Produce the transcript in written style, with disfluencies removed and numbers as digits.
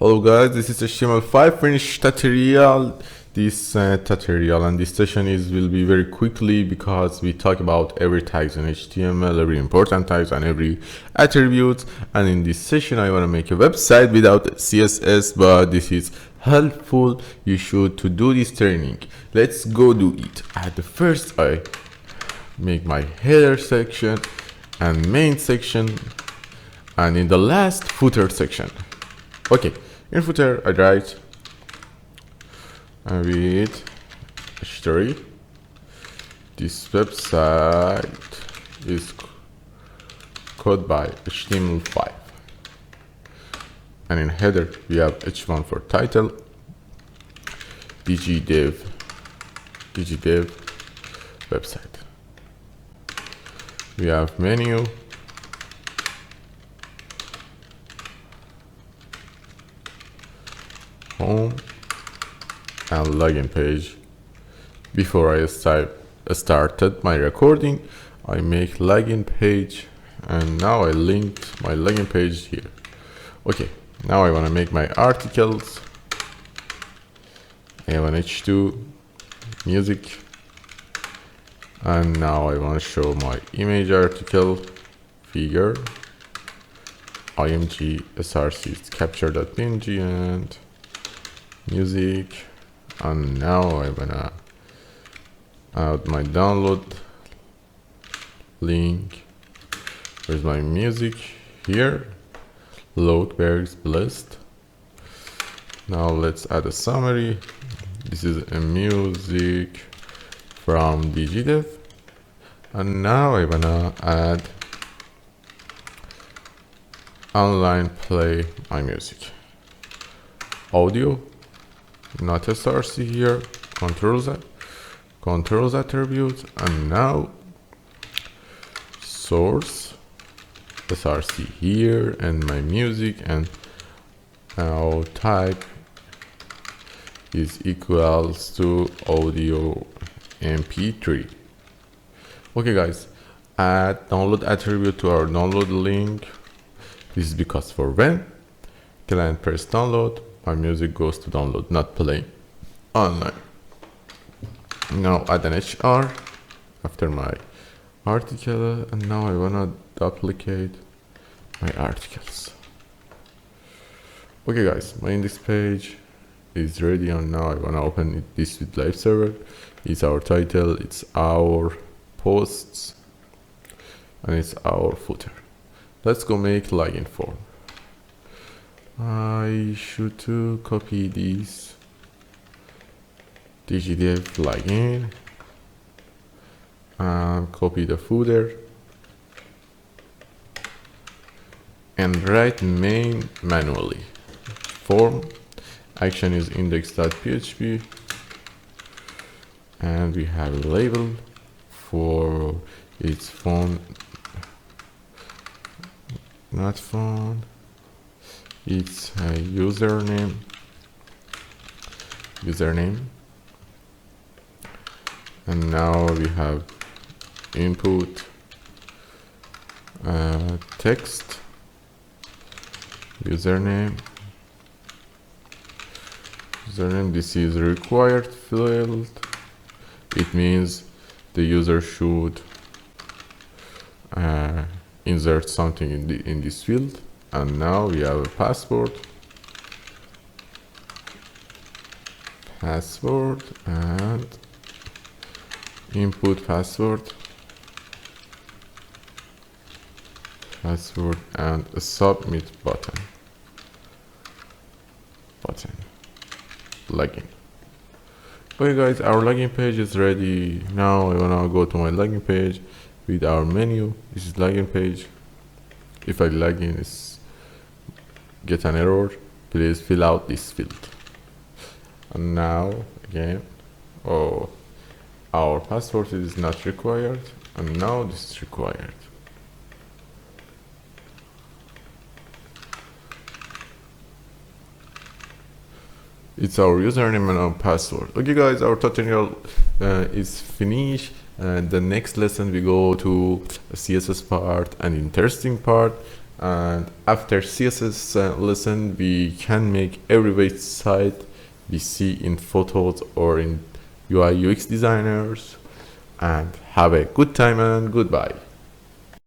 Hello guys, this is HTML5 finished tutorial. This tutorial and this session will be very quickly because we talk about every tags in HTML, every important tags and every attribute. And in this session I want to make a website without CSS, but this is helpful. You should to do this training. Let's go do it. At the first I make my header section and main section, and in the last footer section. Okay, in footer I write with history. This website is coded by HTML5, and in header we have h1 for title, dgdev website. We have menu, home, and login page. Before I started my recording, I make login page, and now I linked my login page here. Okay, now I want to make my articles. I have an h2 music, and now I want to show my image article, figure, img, src, capture.png, and music. And now I wanna add my download link. Where's my music? Here, Loadberg's list. Now let's add a summary. This is a music from dgdev, and now I wanna add online play my music, audio, not src here, controls attribute, and now source src here, and my music, and now type is equals to audio mp3. Okay guys, add download attribute to our download link. This is because for when client press download, my music goes to download, not play online. Now add an hr after my article, and now I wanna duplicate my articles. Okay guys, my index page is ready, and now I wanna open this with live server. It's our title, it's our posts, and it's our footer. Let's go make login form. I should to copy this dgdev login and copy the footer and write main manually. Form action is index.php, and we have a label for its phone, not phone, it's a username, and now we have input text, username, this is required field. It means the user should insert something in this field. And now we have a password, and input password, and a submit button, login. Okay guys, our login page is ready. Now I wanna go to my login page with our menu. This is login page. If I log in, get an error, please fill out this field. And now again, our password is not required, and now this is required. It's our username and our password. Okay guys, our tutorial is finished. The next lesson we go to a CSS part, an interesting part, And after CSS lesson, we can make every website we see in photos or in UI UX designers. And have a good time and goodbye.